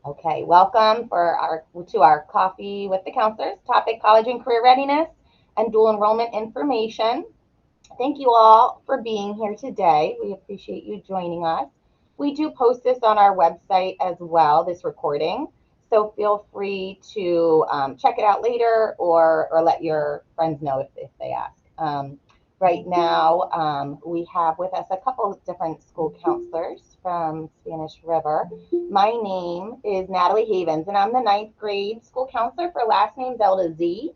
Okay, welcome to our Coffee with the Counselors topic, college and career readiness and dual enrollment information. Thank you all for being here today. We appreciate you joining us. We do post this on our website as well, this recording. So feel free to check it out later or let your friends know if they ask. Right now, we have with us a couple of different school counselors from Spanish River. My name is Natalie Havens, and I'm the ninth grade school counselor for last name Zelda Z.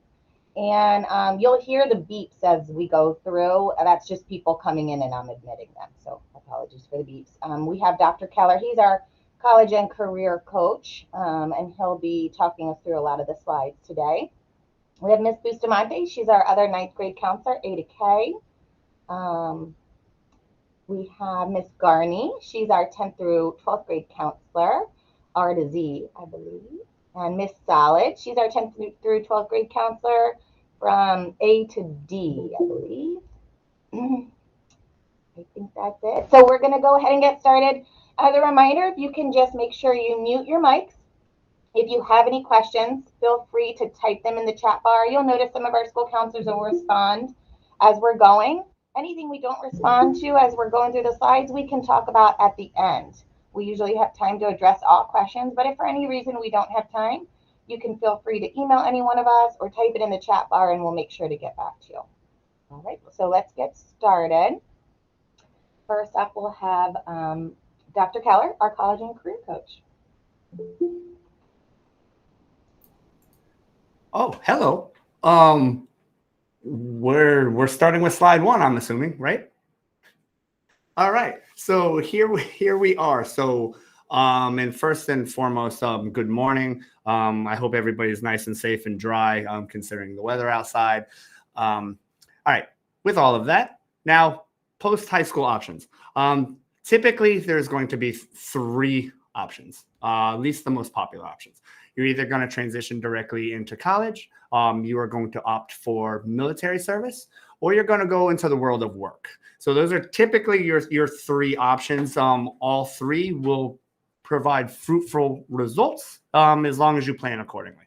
And you'll hear the beeps as we go through. That's just people coming in and I'm admitting them. So apologies for the beeps. We have Dr. Keller. He's our college and career coach, and he'll be talking us through a lot of the slides today. We have Miss Bustamante. She's our other ninth grade counselor, A to K. Um, we have Miss Garney. She's our 10th through 12th grade counselor, R to Z, I believe. And Miss Solid. She's our 10th through 12th grade counselor from A to D, I believe. I think that's it. So we're going to go ahead and get started. As a reminder, if you can just make sure you mute your mics. If you have any questions, feel free to type them in the chat bar. You'll notice some of our school counselors will respond as we're going. Anything we don't respond to as we're going through the slides, we can talk about at the end. We usually have time to address all questions, but if for any reason we don't have time, you can feel free to email any one of us or type it in the chat bar and we'll make sure to get back to you. All right, so let's get started. First up, we'll have Dr. Keller, our college and career coach. Oh, hello. We're starting with slide one, I'm assuming, right? All right. So here we are. So and first and foremost, good morning. I hope everybody's nice and safe and dry, considering the weather outside. All right. With all of that, now post high school options. Typically, there's going to be three options, at least the most popular options. You're either going to transition directly into college, you are going to opt for military service, or you're going to go into the world of work. So those are typically your three options. All three will provide fruitful results as long as you plan accordingly.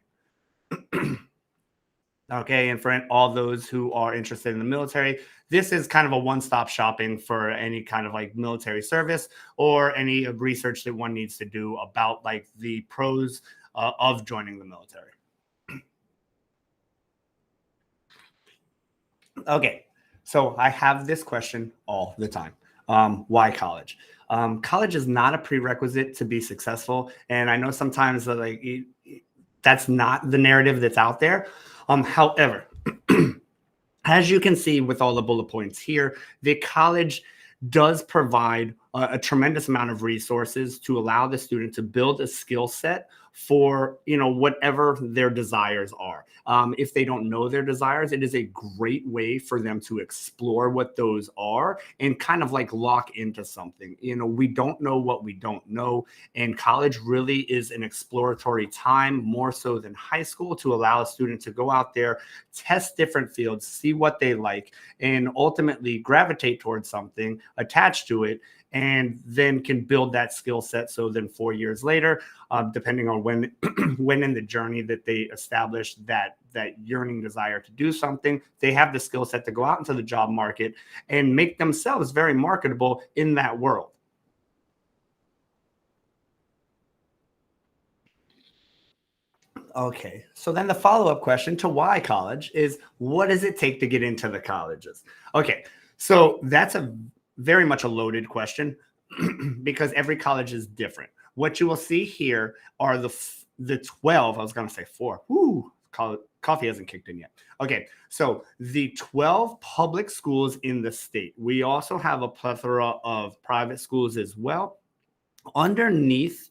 Okay, and for all those who are interested in the military, this is kind of a one-stop shopping for any kind of like military service or any research that one needs to do about like the pros of joining the military. Okay, so I have this question all the time. Why college? College is not a prerequisite to be successful, and I know sometimes that that's not the narrative that's out there. However, as you can see with all the bullet points here, the college does provide a tremendous amount of resources to allow the student to build a skill set for whatever their desires are. If they don't know their desires, it is a great way for them to explore what those are and kind of like lock into something. We don't know what we don't know, and college really is an exploratory time more so than high school to allow a student to go out there, test different fields, see what they like, and ultimately gravitate towards something, attach to it, and then can build that skill set. So then 4 years later, depending on when when in the journey that they establish that yearning desire to do something, they have the skill set to go out into the job market and make themselves very marketable in that world. Okay, so then the follow-up question to why college is, what does it take to get into the colleges? Okay, so that's a very much a loaded question because every college is different. What you will see here are the 12, I was going to say 4. Whoo, coffee hasn't kicked in yet. Okay, so the 12 public schools in the state. We also have a plethora of private schools as well. Underneath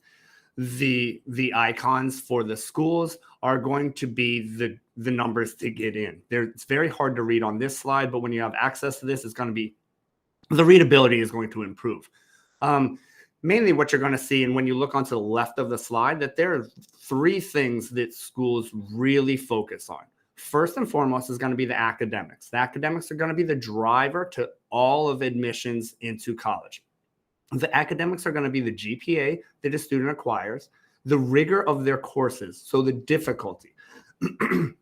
the icons for the schools are going to be the numbers to get in. It's very hard to read on this slide, but when you have access to this, it's going to be, the readability is going to improve. Mainly what you're going to see, and when you look onto the left of the slide, that there are 3 things that schools really focus on. First and foremost is going to be the academics. The academics are going to be the driver to all of admissions into college. The academics are going to be the GPA that a student acquires. the rigor of their courses, so the difficulty. I'm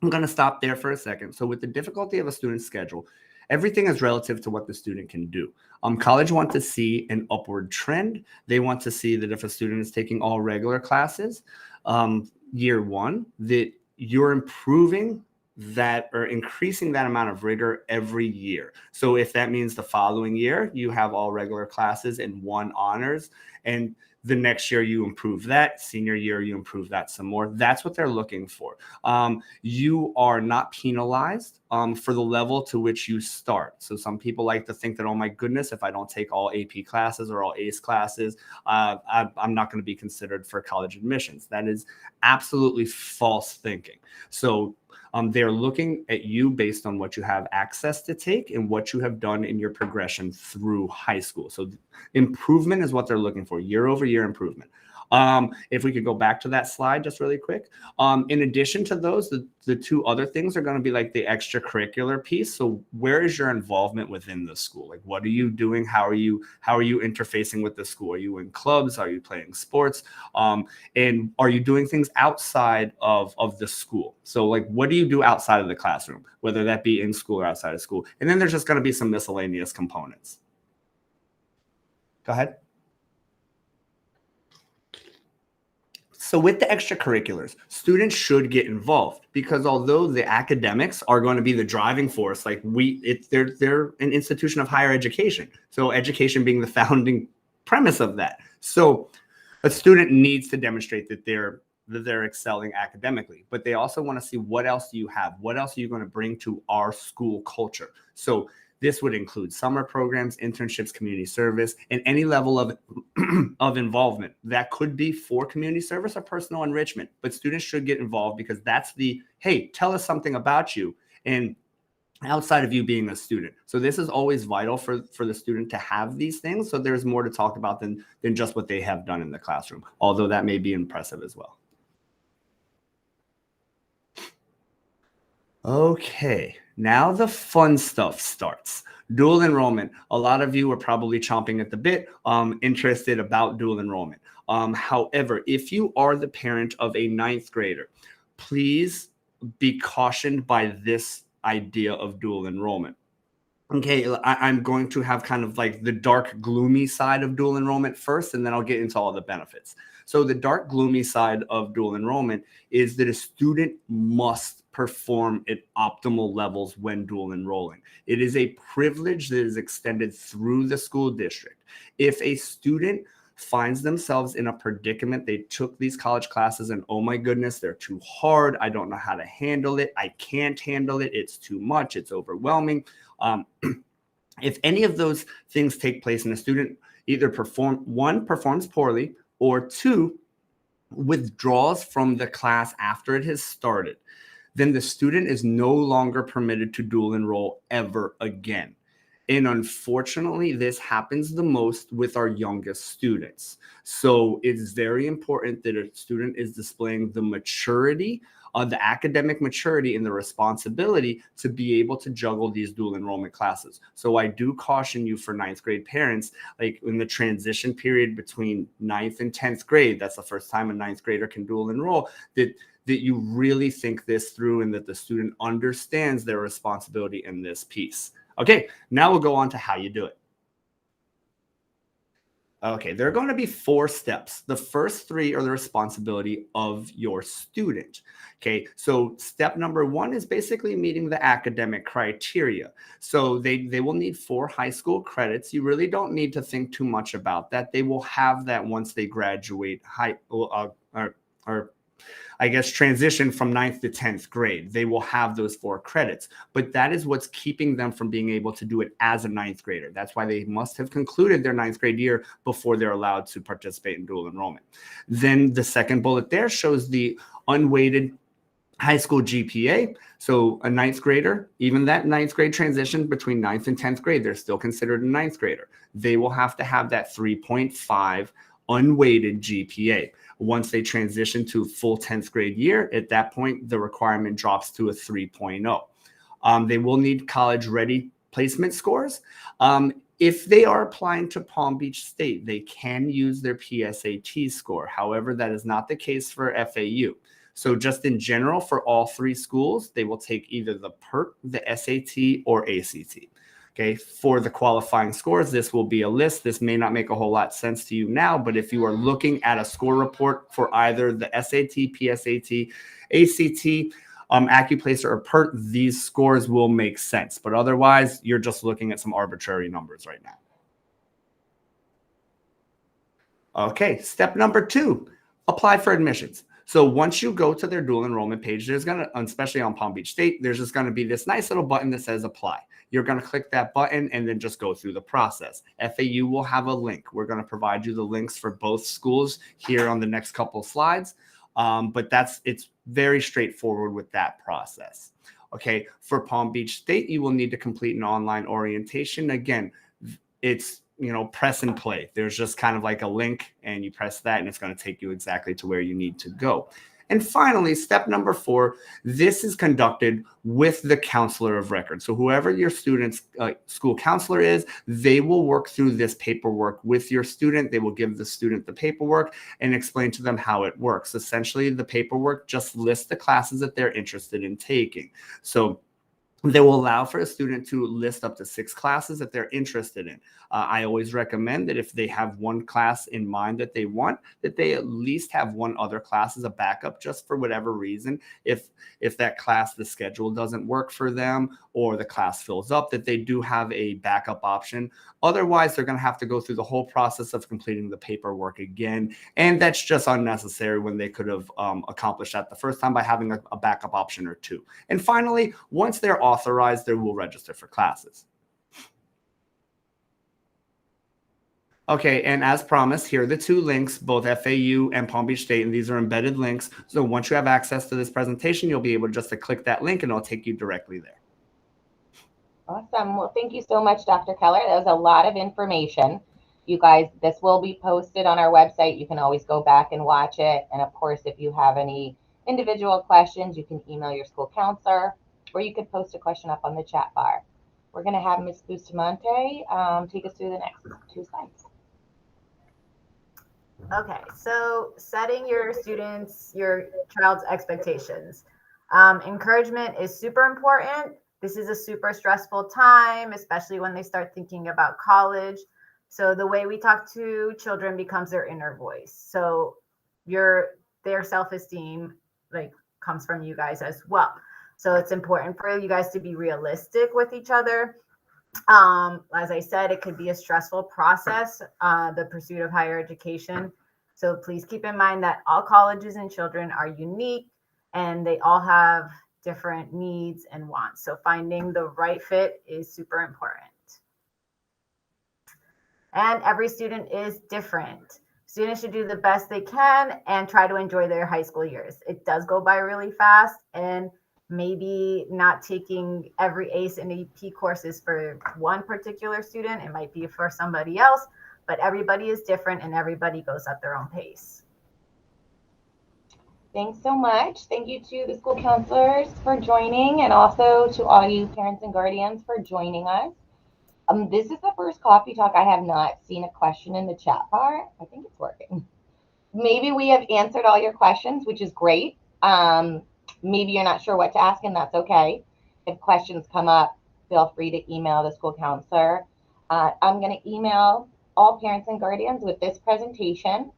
going to stop there for a second. So with the difficulty of a student's schedule, everything is relative to what the student can do. College wants to see an upward trend. They want to see that if a student is taking all regular classes, year one, that you're improving that or increasing that amount of rigor every year. So if that means the following year you have all regular classes and one honors, and the next year you improve that, senior year you improve that some more, that's what they're looking for. You are not penalized for the level to which you start. So some people like to think that, oh my goodness, if I don't take all AP classes or all ACE classes, I'm not going to be considered for college admissions. That is absolutely false thinking. So they're looking at you based on what you have access to take and what you have done in your progression through high school. So improvement is what they're looking for, year over year improvement. If we could go back to that slide just really quick. In addition to those, the two other things are going to be like the extracurricular piece. So where is your involvement within the school? Like, what are you doing? How are you interfacing with the school? Are you in clubs? Are you playing sports? And are you doing things outside of the school? So like, what do you do outside of the classroom, whether that be in school or outside of school? And then there's just going to be some miscellaneous components. Go ahead. So with the extracurriculars, students should get involved, because although the academics are going to be the driving force, like they're an institution of higher education. So education being the founding premise of that. So a student needs to demonstrate that they're excelling academically, but they also want to see, what else do you have? What else are you going to bring to our school culture? So this would include summer programs, internships, community service, and any level of involvement. That could be for community service or personal enrichment, but students should get involved, because that's the, hey, tell us something about you, and outside of you being a student. So this is always vital for the student to have these things, so there's more to talk about than just what they have done in the classroom, although that may be impressive as well. Okay, now the fun stuff starts. Dual enrollment. A lot of you are probably chomping at the bit, interested about dual enrollment. However, if you are the parent of a ninth grader, please be cautioned by this idea of dual enrollment. Okay, I'm going to have kind of like the dark, gloomy side of dual enrollment first, and then I'll get into all the benefits. So the dark, gloomy side of dual enrollment is that a student must perform at optimal levels when dual enrolling. It is a privilege that is extended through the school district. If a student finds themselves in a predicament, they took these college classes and, oh my goodness, they're too hard, I don't know how to handle it, I can't handle it, it's too much, it's overwhelming. If any of those things take place and a student either performs poorly, or two, withdraws from the class after it has started, then the student is no longer permitted to dual enroll ever again. And unfortunately, this happens the most with our youngest students. So it's very important that a student is displaying the maturity, the academic maturity, and the responsibility to be able to juggle these dual enrollment classes. So I do caution you, for ninth grade parents, like in the transition period between ninth and 10th grade, that's the first time a ninth grader can dual enroll, that you really think this through, and that the student understands their responsibility in this piece. Okay, now we'll go on to how you do it. Okay, there are going to be 4 steps. The first 3 are the responsibility of your student. Okay, so step number 1 is basically meeting the academic criteria. So they will need 4 high school credits. You really don't need to think too much about that. They will have that once they graduate transition from 9th to 10th grade. They will have those 4 credits, but that is what's keeping them from being able to do it as a 9th grader. That's why they must have concluded their 9th grade year before they're allowed to participate in dual enrollment. Then the second bullet there shows the unweighted high school GPA. So a 9th grader, even that 9th grade transition between 9th and 10th grade, they're still considered a 9th grader. They will have to have that 3.5 unweighted GPA. Once they transition to full 10th grade year, at that point, the requirement drops to a 3.0. They will need college ready placement scores. If they are applying to Palm Beach State, they can use their PSAT score. However, that is not the case for FAU. So just in general, for all three schools, they will take either the PERT, the SAT, or ACT. Okay, for the qualifying scores, this will be a list. This may not make a whole lot of sense to you now, but if you are looking at a score report for either the SAT, PSAT, ACT, Accuplacer, or PERT, these scores will make sense. But otherwise, you're just looking at some arbitrary numbers right now. Okay, step number 2, apply for admissions. So once you go to their dual enrollment page, there's going to, especially on Palm Beach State, there's just going to be this nice little button that says apply. You're going to click that button and then just go through the process. FAU will have a link. We're going to provide you the links for both schools here on the next couple slides. But it's very straightforward with that process. Okay, for Palm Beach State, you will need to complete an online orientation. Again, it's, press and play. There's just kind of like a link and you press that and it's going to take you exactly to where you need to go. And finally, step number 4, this is conducted with the counselor of record. So whoever your student's school counselor is, they will work through this paperwork with your student. They will give the student the paperwork and explain to them how it works. Essentially, the paperwork just lists the classes that they're interested in taking. So they will allow for a student to list up to 6 classes that they're interested in. I always recommend that if they have one class in mind that they want, that they at least have one other class as a backup, just for whatever reason. If that class, the schedule doesn't work for them or the class fills up, that they do have a backup option. Otherwise, they're going to have to go through the whole process of completing the paperwork again. And that's just unnecessary when they could have accomplished that the first time by having a backup option or 2. And finally, once they're authorized, they will register for classes. Okay, and as promised, here are the 2 links, both FAU and Palm Beach State, and these are embedded links. So once you have access to this presentation, you'll be able just to click that link and it'll take you directly there. Awesome. Well, thank you so much, Dr. Keller. That was a lot of information. You guys, this will be posted on our website. You can always go back and watch it. And of course, if you have any individual questions, you can email your school counselor, or you could post a question up on the chat bar. We're going to have Ms. Bustamante take us through the next 2 slides. Okay, so setting your child's expectations. Encouragement is super important. This is a super stressful time, especially when they start thinking about college. So the way we talk to children becomes their inner voice. So their self-esteem comes from you guys as well. So it's important for you guys to be realistic with each other. As I said, it could be a stressful process, the pursuit of higher education. So please keep in mind that all colleges and children are unique and they all have different needs and wants. So finding the right fit is super important. And every student is different. Students should do the best they can and try to enjoy their high school years. It does go by really fast, and maybe not taking every ACE and AP courses for one particular student. It might be for somebody else, but everybody is different and everybody goes at their own pace. Thanks so much. Thank you to the school counselors for joining, and also to all you parents and guardians for joining us. This is the first coffee talk I have not seen a question in the chat bar. I think it's working. Maybe we have answered all your questions, which is great. Maybe you're not sure what to ask, and that's okay. If questions come up, feel free to email the school counselor. I'm going to email all parents and guardians with this presentation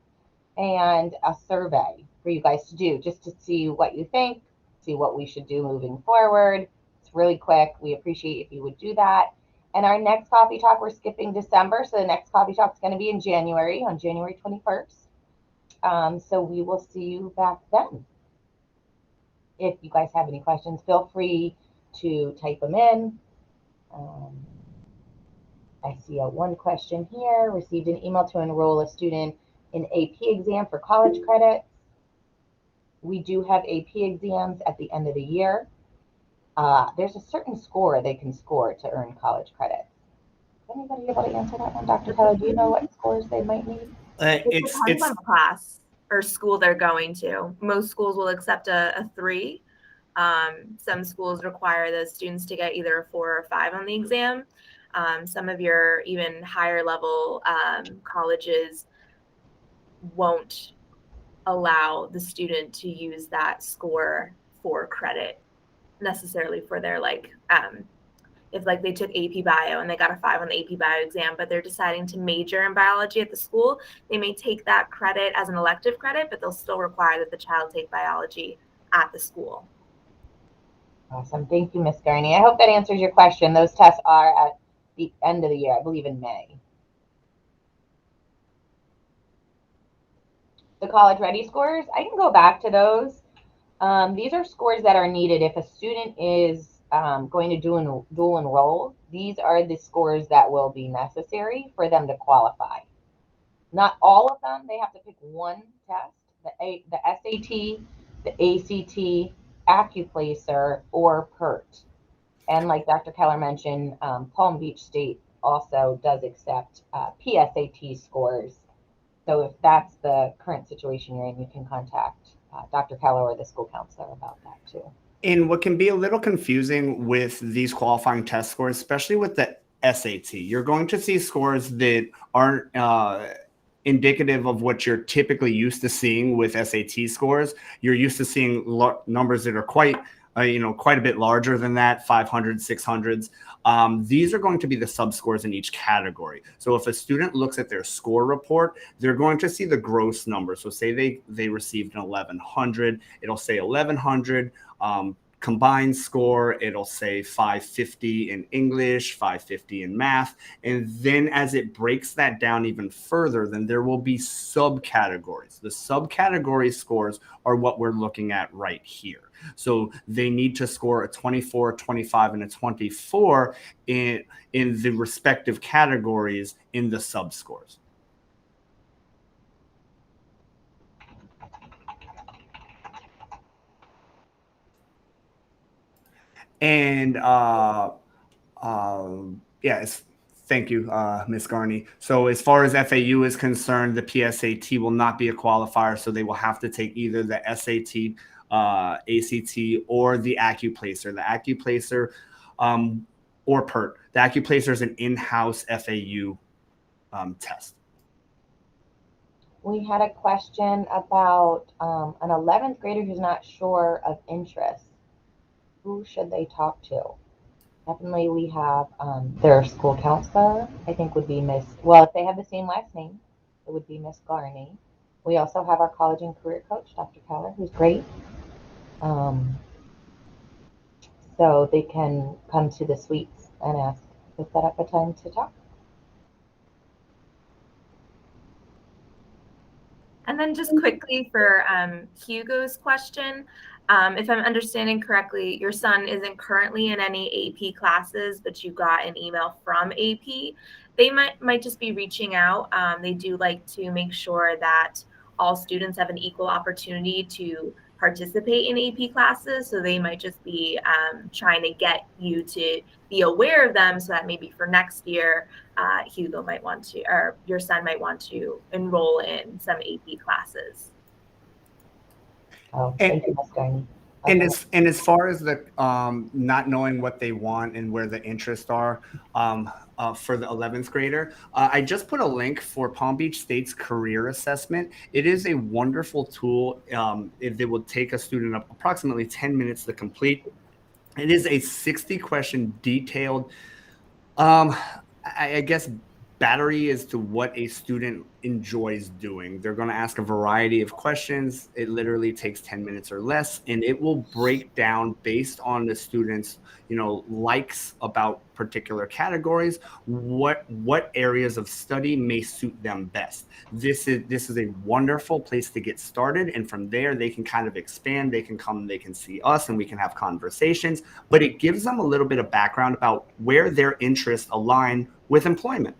and a survey for you guys to do, just to see what you think, see what we should do moving forward. It's really quick. We appreciate if you would do that. And our next coffee talk, we're skipping December, so the next coffee talk is going to be in January, on January 21st. So we will see you back then. If you guys have any questions, feel free to type them in. I see one question here. Received an email to enroll a student in AP exam for college credits. We do have AP exams at the end of the year. There's a certain score they can score to earn college credits. Is anybody able to answer that one? Dr. Keller, do you know what scores they might need? It depends on class or school they're going to. Most schools will accept a 3. Some schools require the students to get either a 4 or 5 on the exam. Some of your even higher level colleges won't allow the student to use that score for credit necessarily for their if like they took AP Bio and they got a 5 on the AP Bio exam, but they're deciding to major in biology at the school, they may take that credit as an elective credit, but they'll still require that the child take biology at the school. Awesome. Thank you, Ms. Garney. I hope that answers your question. Those tests are at the end of the year, I believe in May. The college ready scores, I can go back to those. These are scores that are needed if a student is going to dual enroll. These are the scores that will be necessary for them to qualify. Not all of them. They have to pick one test, the SAT, the ACT, AccuPlacer, or PERT. And like Dr. Keller mentioned, Palm Beach State also does accept PSAT scores. So if that's the current situation you're in, you can contact Dr. Keller or the school counselor about that too. And what can be a little confusing with these qualifying test scores, especially with the SAT, you're going to see scores that aren't indicative of what you're typically used to seeing with SAT scores. You're used to seeing numbers that are quite a bit larger than that, 500, 600s. These are going to be the sub-scores in each category. So if a student looks at their score report, they're going to see the gross number. So say they received an 1100, it'll say 1100. Combined score, it'll say 550 in English, 550 in math. And then as it breaks that down even further, then there will be subcategories. The subcategory scores are what we're looking at right here. So they need to score a 24, a 25, and a 24 in the respective categories in the sub-scores. And yes, thank you, Ms. Garney. So as far as FAU is concerned, the PSAT will not be a qualifier, so they will have to take either the SAT, ACT, or the AccuPlacer. The AccuPlacer or PERT. The AccuPlacer is an in-house FAU test. We had a question about an 11th grader who's not sure of interest. Who should they talk to? Definitely we have their school counselor, I think would be Miss, well, if they have the same last name, it would be Miss Garney. We also have our college and career coach, Dr. Keller, who's great. So they can come to the suites and ask to set up a time to talk. And then just quickly for Hugo's question, if I'm understanding correctly, your son isn't currently in any AP classes, but you got an email from AP. They might just be reaching out. They do like to make sure that all students have an equal opportunity to participate in AP classes. So they might just be trying to get you to be aware of them so that maybe for next year, Hugo might want to, or your son might want to enroll in some AP classes. Oh, thank you, Ms. Garney. And as far as the not knowing what they want and where the interests are for the 11th grader, I just put a link for Palm Beach State's career assessment. It is a wonderful tool. It will take a student approximately 10 minutes to complete. It is a 60-question detailed, I guess, battery as to what a student enjoys doing. They're going to ask a variety of questions. It literally takes 10 minutes or less, and it will break down based on the students' likes about particular categories, what areas of study may suit them best. This is a wonderful place to get started, and from there they can kind of expand. They can come, they can see us, and we can have conversations, but it gives them a little bit of background about where their interests align with employment.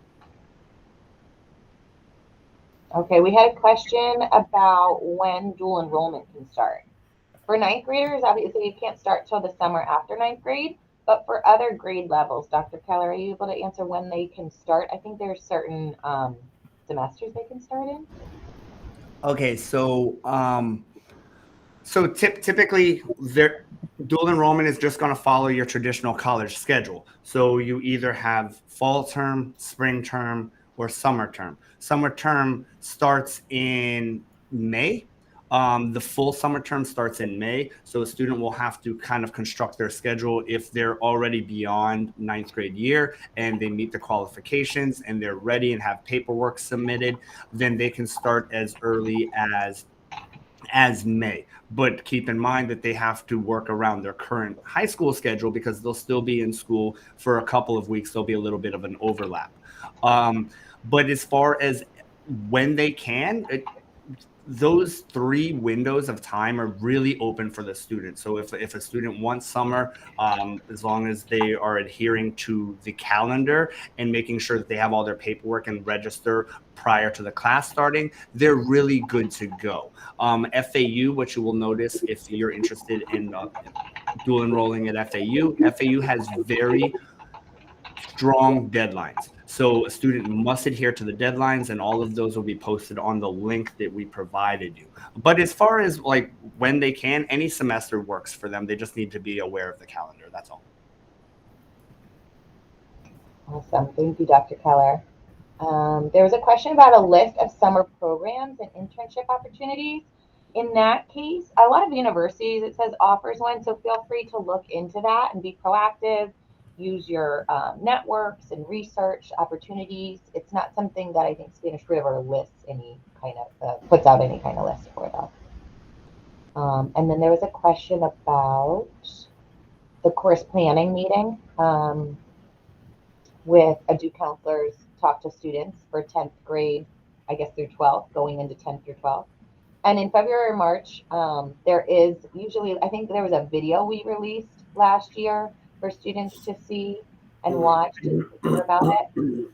Okay, we had a question about when dual enrollment can start. For ninth graders, obviously it can't start till the summer after ninth grade, but for other grade levels, Dr. Keller, are you able to answer when they can start? I think there's certain semesters they can start in. Okay, so typically Dual enrollment is just going to follow your traditional college schedule. So you either have fall term, spring term, or summer term. Summer term starts in May. The full summer term starts in May. So a student will have to kind of construct their schedule if they're already beyond ninth grade year and they meet the qualifications and they're ready and have paperwork submitted, then they can start as early as May. But keep in mind that they have to work around their current high school schedule because they'll still be in school for a couple of weeks. There'll be a little bit of an overlap. But as far as when they can, those 3 windows of time are really open for the student. So if a student wants summer, as long as they are adhering to the calendar and making sure that they have all their paperwork and register prior to the class starting, they're really good to go. FAU, what you will notice if you're interested in dual enrolling at FAU has very strong deadlines. So a student must adhere to the deadlines, and all of those will be posted on the link that we provided you. But as far as like when they can, any semester works for them. They just need to be aware of the calendar. That's all. Awesome. Thank you, Dr. Keller. There was a question about a list of summer programs and internship opportunities. In that case, a lot of universities, it says offers one, so feel free to look into that and be proactive. Use your networks and research opportunities. It's not something that I think Spanish River lists any kind of, puts out any kind of list for them. And then there was a question about the course planning meeting with Duke counselors talk to students for 10th grade, I guess through 12th, going into 10th through 12th. And in February or March, there is usually, I think there was a video we released last year for students to see and watch and hear about it.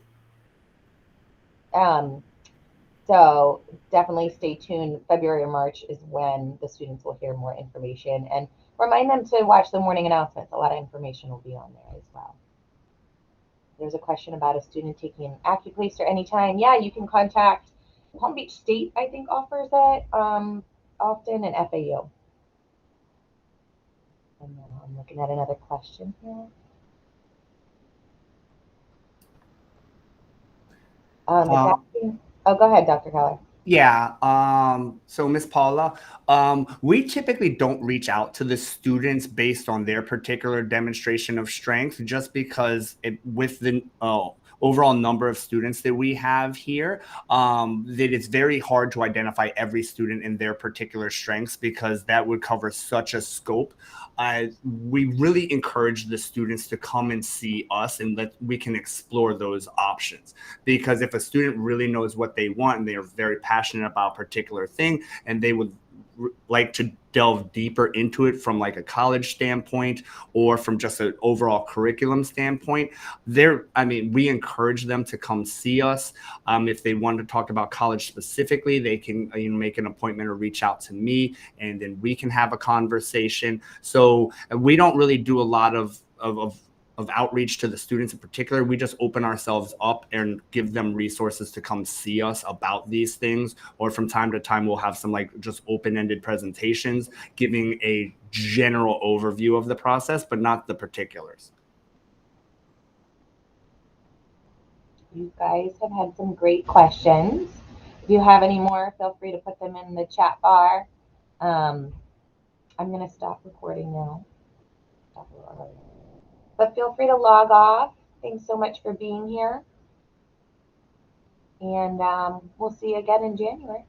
So definitely stay tuned. February or March is when the students will hear more information, and remind them to watch the morning announcements. A lot of information will be on there as well. There's a question about a student taking an AccuPlacer anytime. Yeah, you can contact Palm Beach State, I think, offers it often, and FAU. And then I'm looking at another question here. Oh, go ahead, Dr. Keller. Yeah. So Miss Paula, we typically don't reach out to the students based on their particular demonstration of strength, just because with the overall number of students that we have here, that it's very hard to identify every student in their particular strengths, because that would cover such a scope. We really encourage the students to come and see us, and we can explore those options. Because if a student really knows what they want and they are very passionate about a particular thing, and they would like to delve deeper into it from like a college standpoint or from just an overall curriculum standpoint, we encourage them to come see us. If they want to talk about college specifically, they can make an appointment or reach out to me, and then we can have a conversation. So we don't really do a lot of outreach to the students in particular. We just open ourselves up and give them resources to come see us about these things. Or from time to time, we'll have some like just open-ended presentations giving a general overview of the process, but not the particulars. You guys have had some great questions. If you have any more, feel free to put them in the chat bar. I'm going to stop recording now. But feel free to log off. Thanks so much for being here. And we'll see you again in January.